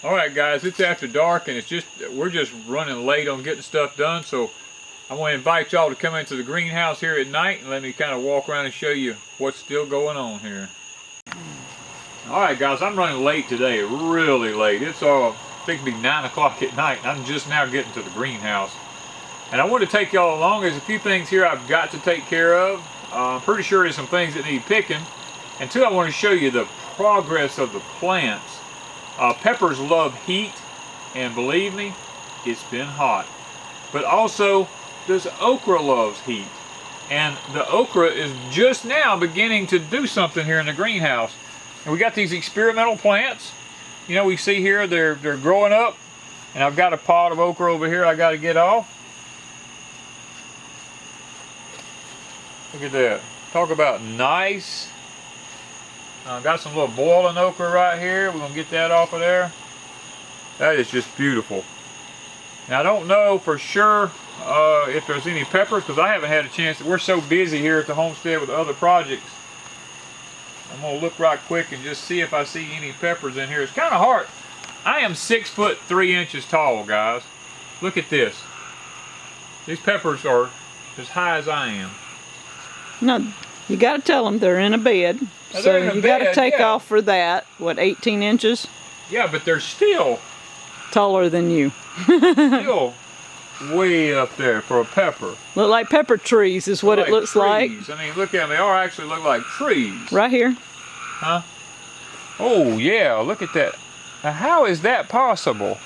Alright guys, it's after dark and we're just running late on getting stuff done, so I want to invite y'all to come into the greenhouse here at night and let me kind of walk around and show you what's still going on here. Alright guys, I'm running late today, really late. It's fixing to be 9 o'clock at night and I'm just now getting to the greenhouse. And I want to take y'all along. There's a few things here I've got to take care of. I'm pretty sure there's some things that need picking. And two, I want to show you the progress of the plants. Peppers love heat, and believe me, it's been hot. But also, this okra loves heat. And the okra is just now beginning to do something here in the greenhouse. And we got these experimental plants. You know, we see here, they're growing up. And I've got a pot of okra over here I got to get off. Look at that. Talk about nice. Got some little boiling okra right here. We're going to get that off of there. That is just beautiful. Now I don't know for sure if there's any peppers because I haven't had a chance. We're so busy here at the homestead with other projects. I'm going to look right quick and just see if I see any peppers in here. It's kind of hard. I am 6'3" tall, guys. Look at this. These peppers are as high as I am. No, you got to tell them they're in a bed. Now, so you got to take off for that. What, 18 inches? Yeah, but they're still taller than you. Still way up there for a pepper. Look like pepper trees is what it looks like. I mean, look at them. They actually look like trees. Right here. Huh? Oh, yeah. Look at that. Now, how is that possible?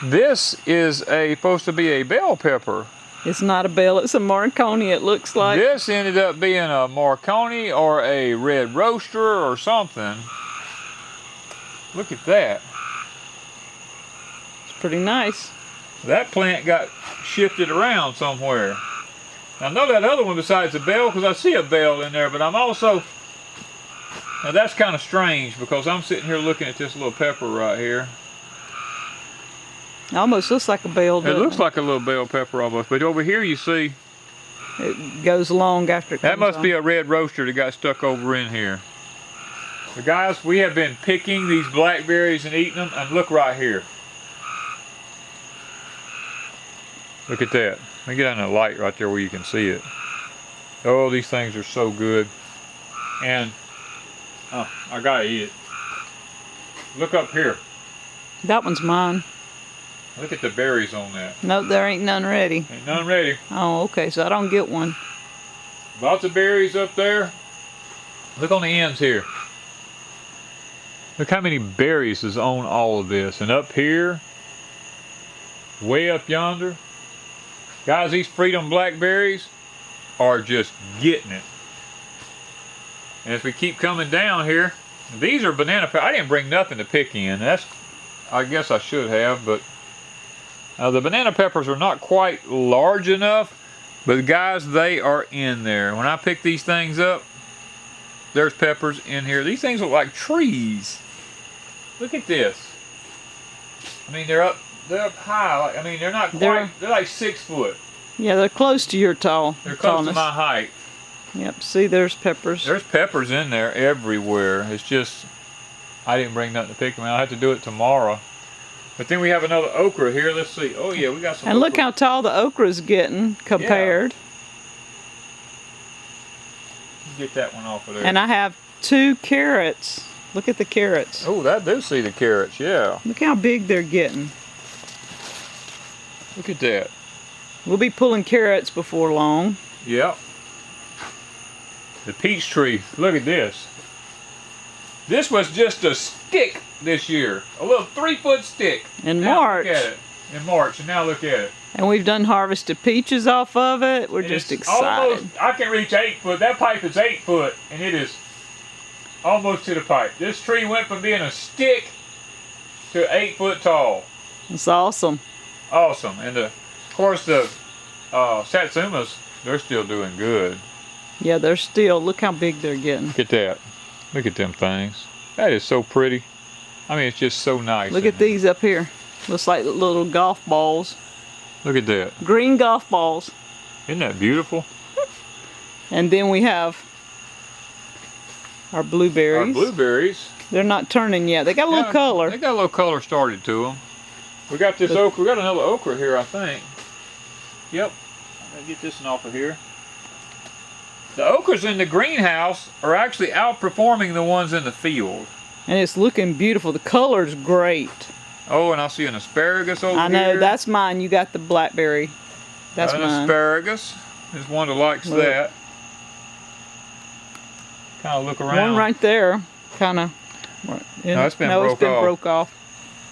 This is supposed to be a bell pepper. It's not a bell, it's a Marconi, it looks like. This ended up being a Marconi or a red roaster or something. Look at that. It's pretty nice. That plant got shifted around somewhere. Now, I know that other one besides the bell because I see a bell in there, but I'm also... Now that's kind of strange because I'm sitting here looking at this little pepper right here. It almost looks like a bell. It looks like a little bell pepper almost, but over here you see it goes long after it comes that must on. be a red roaster that got stuck over in here. So guys, we have been picking these blackberries and eating them, and look right here. Look at that. Let me get on the light right there where you can see it. Oh, these things are so good. And I gotta eat it. Look up here. That one's mine. Look at the berries on that. No, there ain't none ready. Ain't none ready. Oh, okay, so I don't get one. Lots of berries up there. Look on the ends here. Look how many berries is on all of this. And up here, way up yonder. Guys, these Freedom blackberries are just getting it. And as we keep coming down here, these are banana peppers. I didn't bring nothing to pick in. I guess I should have, but the banana peppers are not quite large enough, but guys, they are in there. When I pick these things up, there's peppers in here. These things look like trees. Look at this. I mean, they're up high. I mean, they're not quite, they're like 6 foot. Yeah, they're close to your tallness. They're close to my height. Yep, see, there's peppers. There's peppers in there everywhere. It's just, I didn't bring nothing to pick them out. I'll have to do it tomorrow. But then we have another okra here. Let's see. Oh yeah, we got some And okra. look how tall the okra's getting compared. Yeah. Get that one off of there. And I have 2 carrots. Look at the carrots. Oh, I do see the carrots, yeah. Look how big they're getting. Look at that. We'll be pulling carrots before long. Yep. The peach tree, look at this. This was just a stick this year. A little 3-foot stick. In now March. Look at it. In March, and now look at it. And we've done harvested peaches off of it. We're And just it's excited. Almost, I can reach 8 foot. That pipe is 8 foot, and it is almost to the pipe. This tree went from being a stick to 8 foot tall. It's awesome. Awesome. And of course the satsumas, they're still doing good. Yeah, they're still, look how big they're getting. Look at that. Look at them things. That is so pretty. I mean, it's just so nice. Look at these up here. Looks like little golf balls. Look at that. Green golf balls. Isn't that beautiful? And then we have our blueberries. Our blueberries. They're not turning yet. They got a little color. They got a little color started to them. We got this okra. We got another okra here, I think. Yep. I'm gonna get this one off of here. The okras in the greenhouse are actually outperforming the ones in the field. And it's looking beautiful. The color's great. Oh, and I see an asparagus over here. I know, that's mine. You got the blackberry. That's an mine. Asparagus. There's one that likes that. Kind of look around. One right there. Kind of. No, it's been broke off.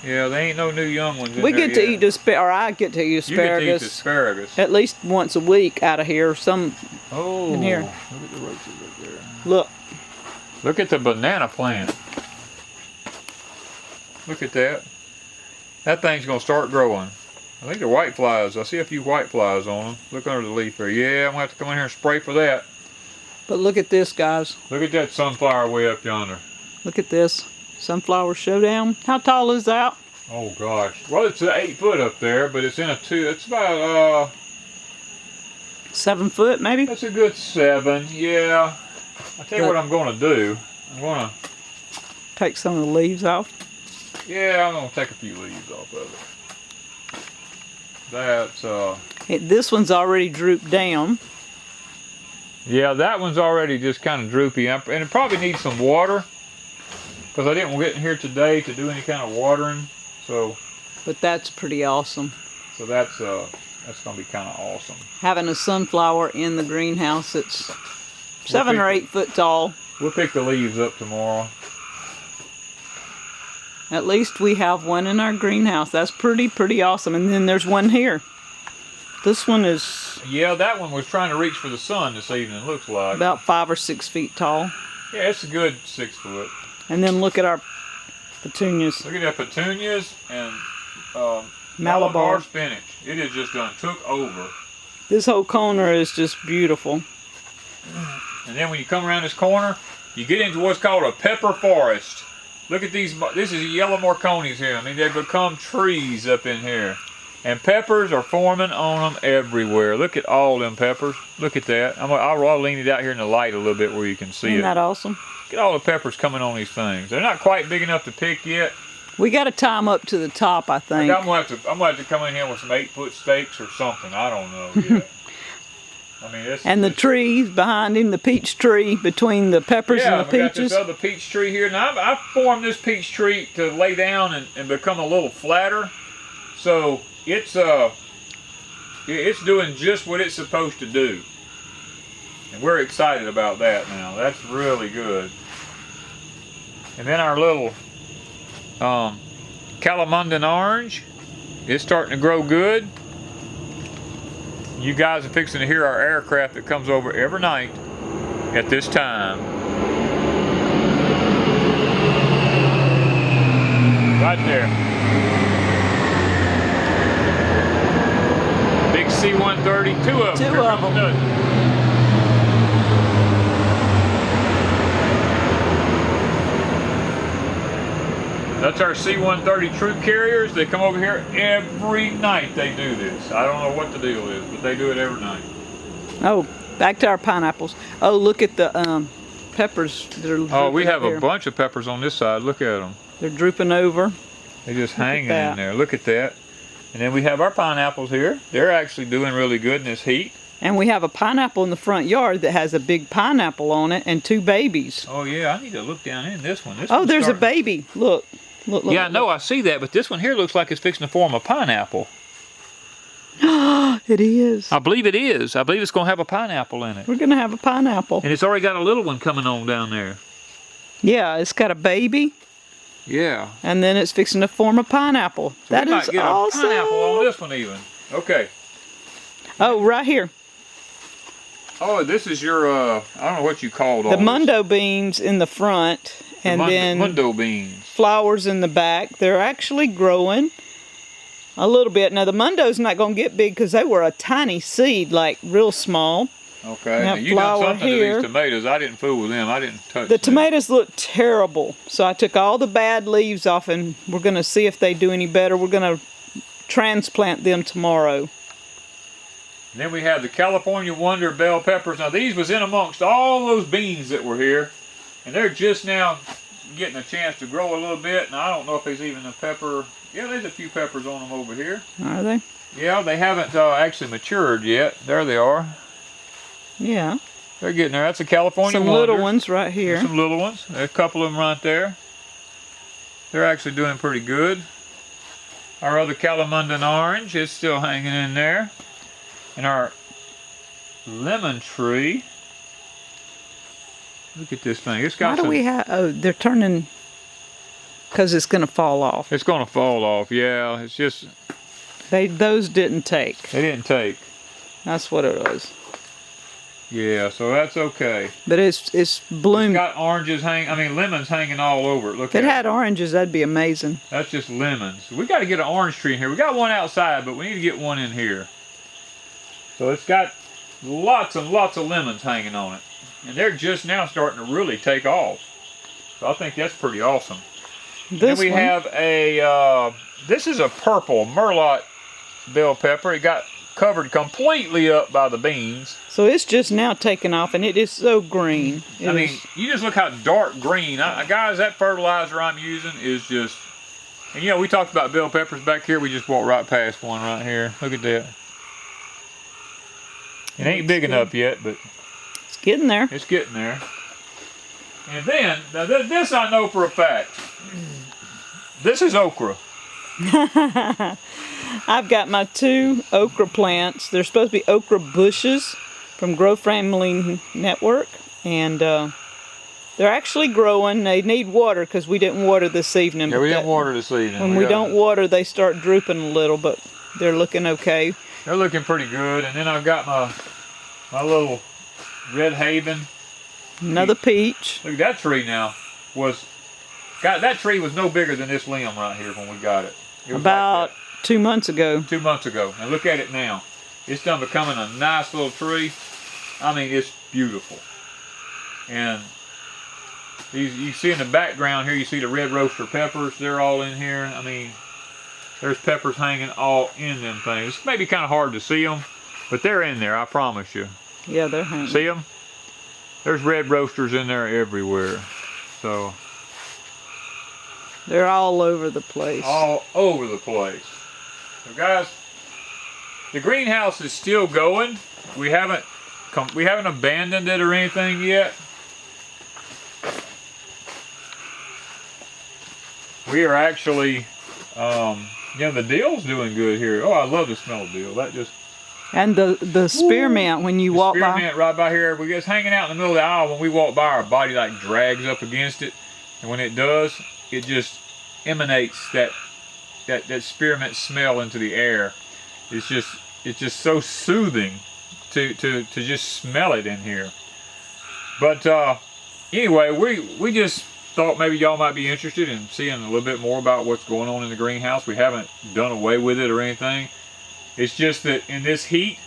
Yeah, there ain't no new young ones in We there get to yet. eat asparagus, or I get to eat asparagus. You get to eat asparagus. At least once a week out of here. Some in here. Look at the roaches up there. Look. Look at the banana plant. Look at that. That thing's going to start growing. I think they're white flies. I see a few white flies on them. Look under the leaf there. Yeah, I'm going to have to come in here and spray for that. But look at this, guys. Look at that sunflower way up yonder. Look at this. Sunflower showdown. How tall is that? Oh gosh. Well, it's 8 foot up there, but it's in a 2. It's about 7 foot, maybe? That's a good 7. Yeah. I'll tell you what I'm going to do. I'm going to take some of the leaves off. Yeah, I'm going to take a few leaves off of it. That's this one's already drooped down. Yeah, that one's already just kind of droopy, and it probably needs some water because I didn't get in here today to do any kind of watering. So, but that's pretty awesome. So that's going to be kind of awesome. Having a sunflower in the greenhouse that's 7 or 8 foot tall. We'll pick the leaves up tomorrow. At least we have one in our greenhouse. That's pretty awesome. And then there's one here. This one is... Yeah, that one was trying to reach for the sun this evening, looks like. About 5 or 6 feet tall. Yeah, it's a good 6 foot. And then look at our petunias. Look at that petunias and Malabar spinach. It has just took over. This whole corner is just beautiful. And then when you come around this corner, you get into what's called a pepper forest. Look at these. This is yellow morcones here. I mean, they've become trees up in here. And peppers are forming on them everywhere. Look at all them peppers. Look at that. I'll lean it out here in the light a little bit where you can see it. Isn't that awesome? Look at all the peppers coming on these things. They're not quite big enough to pick yet. We got to tie them up to the top, I think. I'm gonna have to come in here with some 8-foot stakes or something. I don't know yet. I mean, and the trees behind him, the peach tree between the peppers and the peaches. Yeah, we got this other peach tree here. Now, I formed this peach tree to lay down and become a little flatter. So it's doing just what it's supposed to do. And we're excited about that now. That's really good. And then our little Calamundan orange is starting to grow good. You guys are fixing to hear our aircraft that comes over every night at this time. Right there. Big C-130, 2 of them. 2 of them. That's our C-130 troop carriers. They come over here every night. They do this. I don't know what the deal is, but they do it every night. Oh, back to our pineapples. Oh, look at the peppers that are. Oh, we have a bunch of peppers on this side. Look at them. They're drooping over. They're just hanging in there. Look at that. And then we have our pineapples here. They're actually doing really good in this heat. And we have a pineapple in the front yard that has a big pineapple on it and 2 babies. Oh yeah, I need to look down in this one. Oh, there's a baby. Look. Look, yeah, I know, I see that, but this one here looks like it's fixing to form a pineapple. It is. I believe it is. I believe it's going to have a pineapple in it. We're going to have a pineapple. And it's already got a little one coming on down there. Yeah, it's got a baby. Yeah. And then it's fixing to form a pineapple. So that we is might get awesome. A pineapple on this one even. Okay. Oh, right here. Oh, this is your, I don't know what you called all the this. mundo beans in the front. And then mundo beans. Flowers in the back. They're actually growing a little bit. Now the mundo's not going to get big because they were a tiny seed, like real small. Okay. Now you done something to these tomatoes. I didn't fool with them. I didn't touch them. The tomatoes look terrible. So I took all the bad leaves off and we're going to see if they do any better. We're going to transplant them tomorrow. And then we have the California Wonder bell peppers. Now these was in amongst all those beans that were here. And they're just now getting a chance to grow a little bit, and I don't know if there's even a pepper. Yeah, there's a few peppers on them over here. Are they? Yeah, they haven't actually matured yet. There they are. Yeah. They're getting there. That's a California Some Wonder. little ones right here. Some little ones. There's a couple of them right there. They're actually doing pretty good. Our other Calamundan orange is still hanging in there. And our lemon tree. Look at this thing. It's got Why do we have... Oh, they're turning... Because it's going to fall off. It's going to fall off, yeah. It's just... Those didn't take. They didn't take. That's what it was. Yeah, so that's okay. But it's bloomed. It's got oranges lemons hanging all over it. Look If it had oranges, that'd be amazing. That's just lemons. We got to get an orange tree in here. We got one outside, but we need to get one in here. So it's got lots and lots of lemons hanging on it. And they're just now starting to really take off. So I think that's pretty awesome. Then we have a, this is a purple Merlot bell pepper. It got covered completely up by the beans. So it's just now taking off, and it is so green. I mean, you just look how dark green. Guys, that fertilizer I'm using is just... And you know, we talked about bell peppers back here. We just walked right past one right here. Look at that. It ain't big enough yet, but... It's getting there. It's getting there. And then, now this I know for a fact. This is okra. I've got my 2 okra plants. They're supposed to be okra bushes from Grow Family Network. And they're actually growing. They need water because we didn't water this evening. Yeah, we didn't water this evening. When we don't water, they start drooping a little, but they're looking okay. They're looking pretty good. And then I've got my little Red Haven. Another peach. Look, that tree now that tree was no bigger than this limb right here when we got it. It was about like 2 months ago. 2 months ago. And look at it now. It's done becoming a nice little tree. I mean, it's beautiful. And you see in the background here, you see the red roaster peppers. They're all in here. I mean, there's peppers hanging all in them things. It's maybe kind of hard to see them, but they're in there, I promise you. Yeah, they're hanging. See them? There's red roasters in there everywhere. So... They're all over the place. All over the place. So guys, the greenhouse is still going. We haven't abandoned it or anything yet. We are actually, the dill's doing good here. Oh, I love the smell of dill. That just... And the spearmint when you walk by. Spearmint right by here. We just hanging out in the middle of the aisle. When we walk by, our body like drags up against it, and when it does, it just emanates that spearmint smell into the air. It's just so soothing to just smell it in here. But anyway, we just thought maybe y'all might be interested in seeing a little bit more about what's going on in the greenhouse. We haven't done away with it or anything. It's just that in this heat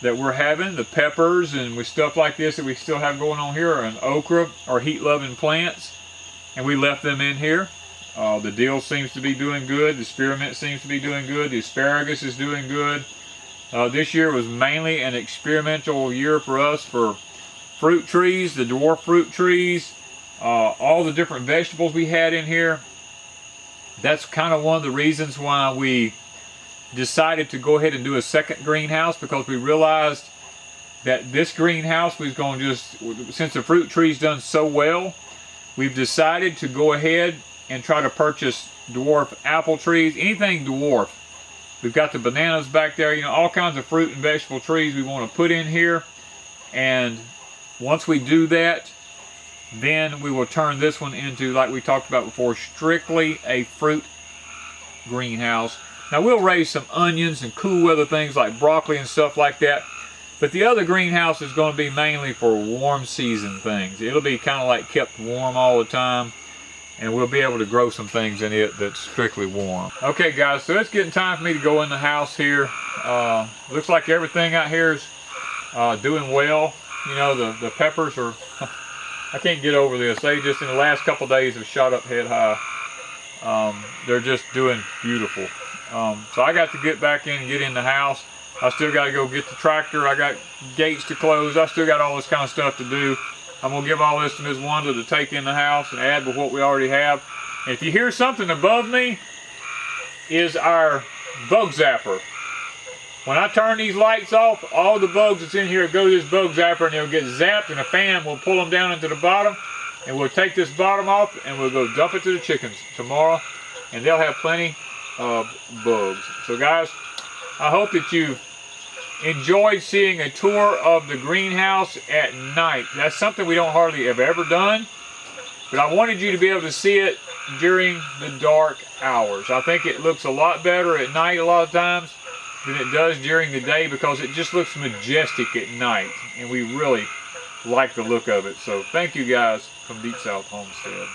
that we're having, the peppers and with stuff like this that we still have going on here, and okra are heat-loving plants, and we left them in here. The dill seems to be doing good. The spearmint seems to be doing good. The asparagus is doing good. This year was mainly an experimental year for us for fruit trees, the dwarf fruit trees, all the different vegetables we had in here. That's kind of one of the reasons why we decided to go ahead and do a second greenhouse, because we realized that this greenhouse was going to just, since the fruit tree's done so well, we've decided to go ahead and try to purchase dwarf apple trees, anything dwarf. We've got the bananas back there, all kinds of fruit and vegetable trees we want to put in here. And once we do that, then we will turn this one into, like we talked about before, strictly a fruit greenhouse. Now we'll raise some onions and cool weather things like broccoli and stuff like that. But the other greenhouse is going to be mainly for warm season things. It'll be kind of like kept warm all the time. And we'll be able to grow some things in it that's strictly warm. Okay guys, so it's getting time for me to go in the house here. Looks like everything out here is doing well. The peppers are, I can't get over this. They just in the last couple days have shot up head high. They're just doing beautiful. So I got to get back in and get in the house. I still got to go get the tractor. I got gates to close. I still got all this kind of stuff to do. I'm going to give all this to Ms. Wanda to take in the house and add with what we already have. And if you hear something above me, is our bug zapper. When I turn these lights off, all the bugs that's in here go to this bug zapper and they'll get zapped, and a fan will pull them down into the bottom, and we'll take this bottom off and we'll go dump it to the chickens tomorrow, and they'll have plenty of bugs. So guys, I hope that you've enjoyed seeing a tour of the greenhouse at night. That's something we don't hardly have ever done, but I wanted you to be able to see it during the dark hours. I think it looks a lot better at night a lot of times than it does during the day, because it just looks majestic at night, and we really like the look of it. So thank you guys from Deep South Homestead.